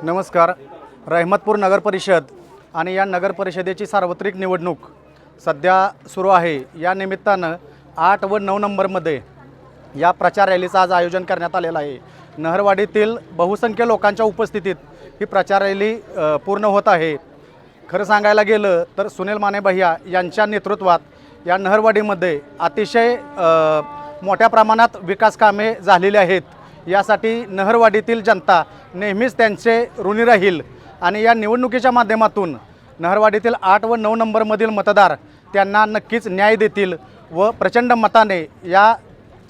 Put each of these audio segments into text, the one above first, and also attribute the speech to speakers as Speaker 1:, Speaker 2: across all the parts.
Speaker 1: नमस्कार. रहमतपूर नगर परिषद आणि या नगर परिषदेची सार्वत्रिक निवडणूक सध्या सुरू आहे. या निमित्तानं 8 व 9 नंबरमध्ये या प्रचार रॅलीचं आज आयोजन करण्यात आलेलं आहे. नहरवाडीतील बहुसंख्य लोकांच्या उपस्थितीत ही प्रचार रॅली पूर्ण होत आहे. खरं सांगायला गेलं तर सुनील माने भैया यांच्या नेतृत्वात या नहरवाडीमध्ये अतिशय मोठ्या प्रमाणात विकास कामे झालेली आहेत. यासाठी नहरवाडीतील जनता नेहमीच त्यांचे ऋणी राहील आणि या निवडणुकीच्या माध्यमातून नहरवाडीतील 8 व 9 नंबरमधील मतदार त्यांना नक्कीच न्याय देतील व प्रचंड मताने या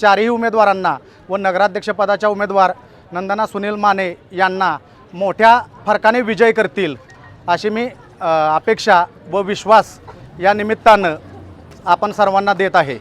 Speaker 1: चारही उमेदवारांना व नगराध्यक्षपदाच्या उमेदवार नंदना सुनील माने यांना मोठ्या फरकाने विजय करतील अशी मी अपेक्षा व विश्वास या निमित्तानं आपण सर्वांना देत आहे.